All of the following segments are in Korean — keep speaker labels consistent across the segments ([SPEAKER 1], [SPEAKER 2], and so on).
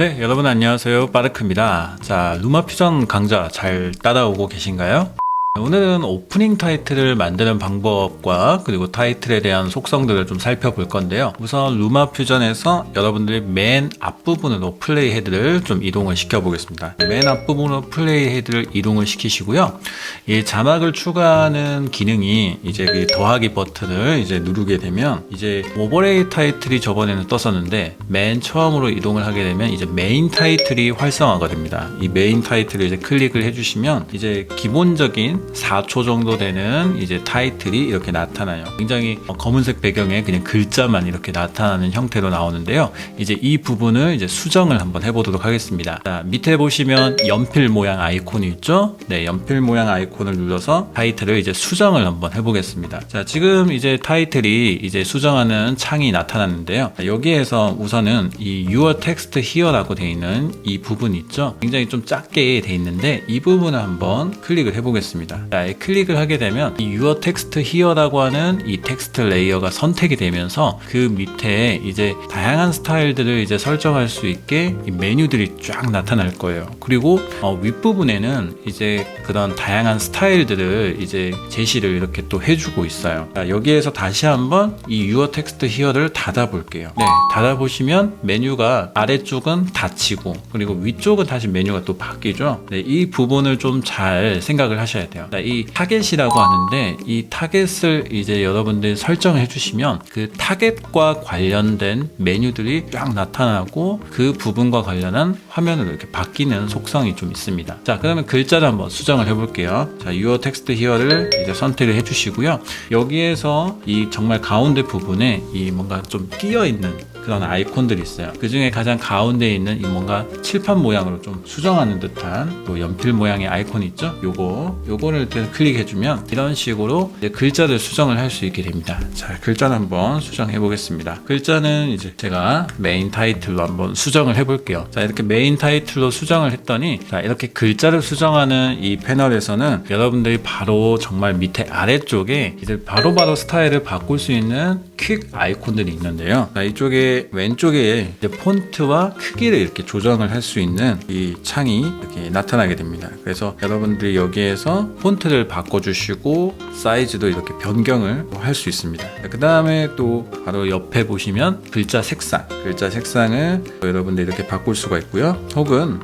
[SPEAKER 1] 네, 여러분 안녕하세요. 빠르크입니다. 자, 루마 퓨전 강좌 잘 따라오고 계신가요? 오늘은 오프닝 타이틀을 만드는 방법과 그리고 타이틀에 대한 속성들을 좀 살펴볼 건데요. 우선 루마 퓨전에서 여러분들이 맨 앞부분으로 플레이 헤드를 좀 이동을 시켜 보겠습니다. 맨 앞부분으로 플레이 헤드를 이동을 시키시고요. 이 자막을 추가하는 기능이 이제 그 더하기 버튼을 이제 누르게 되면 이제 오버레이 타이틀이 저번에는 떴었는데 맨 처음으로 이동을 하게 되면 이제 메인 타이틀이 활성화가 됩니다. 이 메인 타이틀을 이제 클릭을 해주시면 이제 기본적인 4초 정도 되는 이제 타이틀이 이렇게 나타나요. 굉장히 검은색 배경에 그냥 글자만 이렇게 나타나는 형태로 나오는데요. 이제 이 부분을 이제 수정을 한번 해보도록 하겠습니다. 자, 밑에 보시면 연필 모양 아이콘이 있죠? 네, 연필 모양 아이콘을 눌러서 타이틀을 이제 수정을 한번 해보겠습니다. 자, 지금 이제 타이틀이 이제 수정하는 창이 나타났는데요. 여기에서 우선은 이 Your Text Here라고 되어 있는 이 부분 있죠? 굉장히 좀 작게 되어 있는데 이 부분을 한번 클릭을 해보겠습니다. 자, 클릭을 하게 되면 이 Your Text Here라고 하는 이 텍스트 레이어가 선택이 되면서 그 밑에 이제 다양한 스타일들을 이제 설정할 수 있게 이 메뉴들이 쫙 나타날 거예요. 그리고 윗부분에는 이제 그런 다양한 스타일들을 이제 제시를 이렇게 또 해주고 있어요. 자, 여기에서 다시 한번 이 Your Text Here를 닫아 볼게요. 네, 닫아 보시면 메뉴가 아래쪽은 닫히고 그리고 위쪽은 다시 메뉴가 또 바뀌죠. 네, 이 부분을 좀 잘 생각을 하셔야 돼요. 이 타겟이라고 하는데 이 타겟을 이제 여러분들이 설정해 주시면 그 타겟과 관련된 메뉴들이 쫙 나타나고 그 부분과 관련한 화면으로 이렇게 바뀌는 속성이 좀 있습니다. 자, 그러면 글자를 한번 수정을 해 볼게요. 자, Your Text Here를 이제 선택을 해 주시고요. 여기에서 이 정말 가운데 부분에 이 뭔가 좀 끼어 있는 그런 아이콘들이 있어요. 그 중에 가장 가운데에 있는 이 뭔가 칠판 모양으로 좀 수정하는 듯한 또 연필 모양의 아이콘이 있죠? 요거를 클릭해주면 이런 식으로 이제 글자를 수정을 할 수 있게 됩니다. 자, 글자를 한번 수정해 보겠습니다. 글자는 이제 제가 메인 타이틀로 한번 수정을 해 볼게요. 자, 이렇게 메인 타이틀로 수정을 했더니 자, 이렇게 글자를 수정하는 이 패널에서는 여러분들이 바로 정말 밑에 아래쪽에 이제 바로바로 스타일을 바꿀 수 있는 퀵 아이콘들이 있는데요. 자, 이쪽에 왼쪽에 이제 폰트와 크기를 이렇게 조정을 할 수 있는 이 창이 이렇게 나타나게 됩니다. 그래서 여러분들이 여기에서 폰트를 바꿔주시고 사이즈도 이렇게 변경을 할 수 있습니다. 그 다음에 또 바로 옆에 보시면 글자 색상을 여러분들이 이렇게 바꿀 수가 있고요. 혹은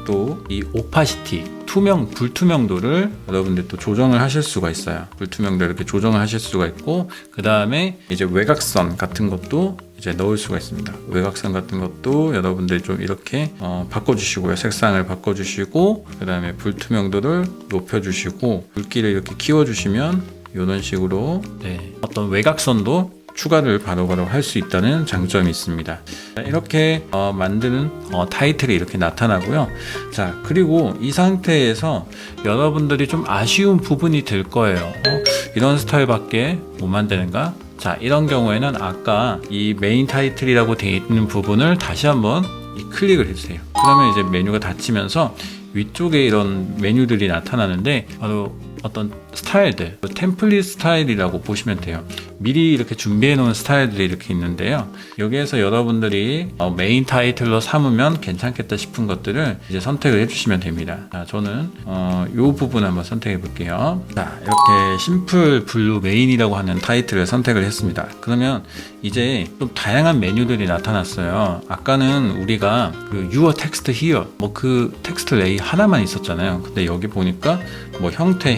[SPEAKER 1] 또 이 오파시티 불투명도를 여러분들 또 조정을 하실 수가 있어요. 불투명도 이렇게 조정을 하실 수가 있고 그 다음에 이제 외곽선 같은 것도 이제 넣을 수가 있습니다. 외곽선 같은 것도 여러분들이 좀 이렇게 바꿔주시고요. 색상을 바꿔주시고 그 다음에 불투명도를 높여주시고 굵기를 이렇게 키워주시면 이런 식으로 어떤 외곽선도 추가를 바로바로 할 수 있다는 장점이 있습니다. 이렇게 만드는 타이틀이 이렇게 나타나고요. 자, 그리고 이 상태에서 여러분들이 좀 아쉬운 부분이 될 거예요. 이런 스타일밖에 못 만드는가? 자, 이런 경우에는 아까 이 메인 타이틀이라고 되어 있는 부분을 다시 한번 클릭을 해주세요. 그러면 이제 메뉴가 닫히면서 위쪽에 이런 메뉴들이 나타나는데 바로 어떤 스타일들, 템플릿 스타일이라고 보시면 돼요. 미리 이렇게 준비해 놓은 스타일들이 이렇게 있는데요. 여기에서 여러분들이 메인 타이틀로 삼으면 괜찮겠다 싶은 것들을 이제 선택을 해주시면 됩니다. 자, 저는 이 부분 한번 선택해 볼게요. 자, 이렇게 심플 블루 메인이라고 하는 타이틀을 선택을 했습니다. 그러면 이제 좀 다양한 메뉴들이 나타났어요. 아까는 우리가 그 Your Text Here 그 텍스트 레이 하나만 있었잖아요. 근데 여기 보니까 형태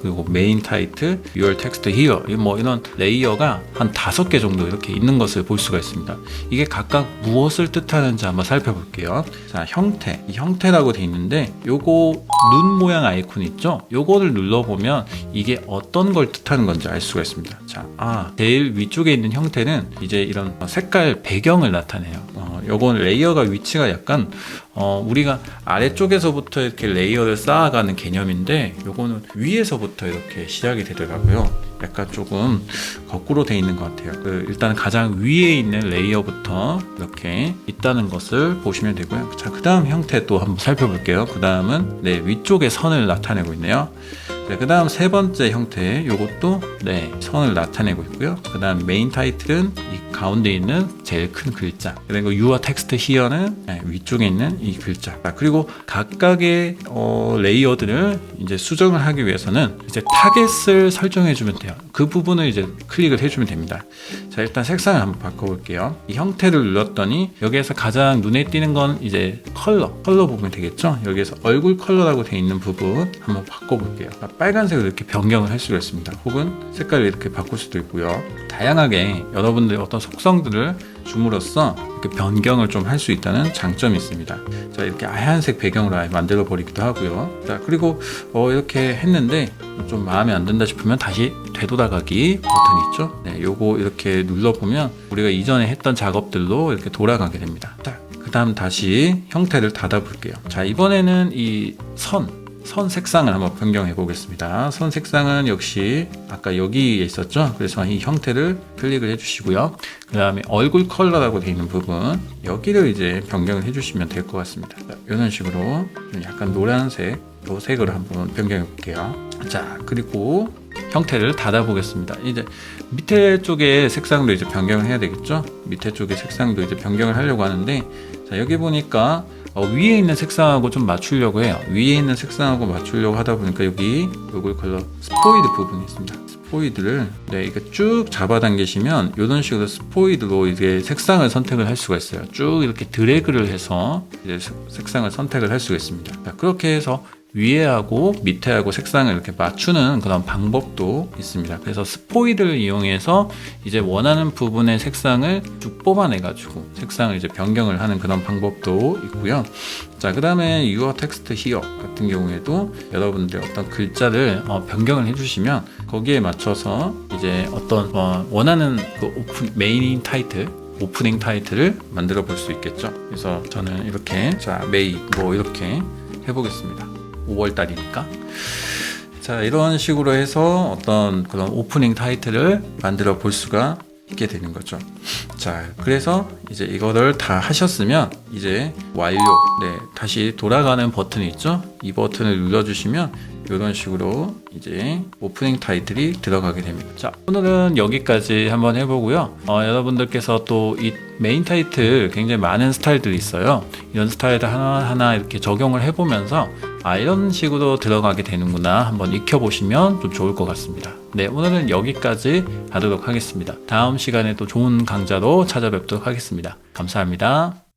[SPEAKER 1] 그리고 메인 타이틀, Your Text Here 이런 레이어가 한 5개 정도 이렇게 있는 것을 볼 수가 있습니다. 이게 각각 무엇을 뜻하는지 한번 살펴볼게요. 자, 이 형태라고 돼 있는데 요거 눈 모양 아이콘 있죠? 요거를 눌러보면 이게 어떤 걸 뜻하는 건지 알 수가 있습니다. 자, 제일 위쪽에 있는 형태는 이제 이런 색깔 배경을 나타내요. 요건 레이어가 위치가 약간 우리가 아래쪽에서부터 이렇게 레이어를 쌓아가는 개념인데 요거는 위에서부터 이렇게 시작이 되더라고요. 약간 조금 거꾸로 돼 있는 것 같아요. 일단 가장 위에 있는 레이어부터 이렇게 있다는 것을 보시면 되고요. 자, 그 다음 형태 또 한번 살펴볼게요. 그 다음은 위쪽에 선을 나타내고 있네요. 네, 그 다음 세 번째 형태, 요것도 네, 선을 나타내고 있고요. 그 다음 메인 타이틀은 이 가운데 있는 제일 큰 글자, 그리고 유어 텍스트 히어는 네, 위쪽에 있는 이 글자. 그리고 각각의 레이어들을 이제 수정을 하기 위해서는 이제 타겟을 설정해 주면 돼요. 그 부분을 이제 클릭을 해주면 됩니다. 자, 일단 색상을 한번 바꿔볼게요. 이 형태를 눌렀더니 여기에서 가장 눈에 띄는 건 이제 컬러 보면 되겠죠. 여기에서 얼굴 컬러라고 되어 있는 부분 한번 바꿔볼게요. 빨간색으로 이렇게 변경을 할 수가 있습니다. 혹은 색깔을 이렇게 바꿀 수도 있고요. 다양하게 여러분들의 어떤 속성들을 줌으로써 이렇게 변경을 좀 할 수 있다는 장점이 있습니다. 자, 이렇게 하얀색 배경으로 아예 만들어 버리기도 하고요. 자, 그리고 이렇게 했는데 좀 마음에 안 든다 싶으면 다시 되돌아가기 버튼이 있죠. 네, 요거 이렇게 눌러보면 우리가 이전에 했던 작업들로 이렇게 돌아가게 됩니다. 자, 그 다음 다시 형태를 닫아 볼게요. 자, 이번에는 이 선 색상을 한번 변경해 보겠습니다. 선 색상은 역시 아까 여기에 있었죠. 그래서 이 형태를 클릭을 해 주시고요. 그 다음에 얼굴 컬러라고 되어 있는 부분, 여기를 이제 변경을 해 주시면 될 것 같습니다. 자, 이런 식으로 약간 노란색 요 색으로 한번 변경해 볼게요. 자, 그리고 형태를 닫아 보겠습니다. 이제 밑에 쪽에 색상도 이제 변경을 해야 되겠죠. 밑에 쪽에 색상도 이제 변경을 하려고 하는데, 자, 여기 보니까 위에 있는 색상하고 좀 맞추려고 해요. 위에 있는 색상하고 맞추려고 하다 보니까 여기 얼굴 컬러 스포이드 부분이 있습니다. 스포이드를 이렇게 쭉 잡아당기시면 이런 식으로 스포이드로 이제 색상을 선택을 할 수가 있어요. 쭉 이렇게 드래그를 해서 이제 색상을 선택을 할 수가 있습니다. 자, 그렇게 해서 위에하고 밑에하고 색상을 이렇게 맞추는 그런 방법도 있습니다. 그래서 스포이드를 이용해서 이제 원하는 부분의 색상을 쭉 뽑아내 가지고 색상을 이제 변경을 하는 그런 방법도 있고요. 자, 그 다음에 유어 텍스트 히어 같은 경우에도 여러분들이 어떤 글자를 변경을 해주시면 거기에 맞춰서 이제 어떤 원하는 그 메인 타이틀, 오프닝 타이틀을 만들어 볼 수 있겠죠. 그래서 저는 이렇게 메이 이렇게 해보겠습니다. 5월달이니까. 자, 이런 식으로 해서 어떤 그런 오프닝 타이틀을 만들어 볼 수가 있게 되는 거죠. 자, 그래서 이제 이거를 다 하셨으면 이제 완료, 다시 돌아가는 버튼이 있죠. 이 버튼을 눌러주시면 이런 식으로 이제 오프닝 타이틀이 들어가게 됩니다. 자, 오늘은 여기까지 한번 해보고요. 여러분들께서 또 이 메인 타이틀 굉장히 많은 스타일들이 있어요. 이런 스타일을 하나하나 이렇게 적용을 해보면서 이런 식으로 들어가게 되는구나 한번 익혀보시면 좀 좋을 것 같습니다. 네, 오늘은 여기까지 하도록 하겠습니다. 다음 시간에 또 좋은 강좌로 찾아뵙도록 하겠습니다. 감사합니다.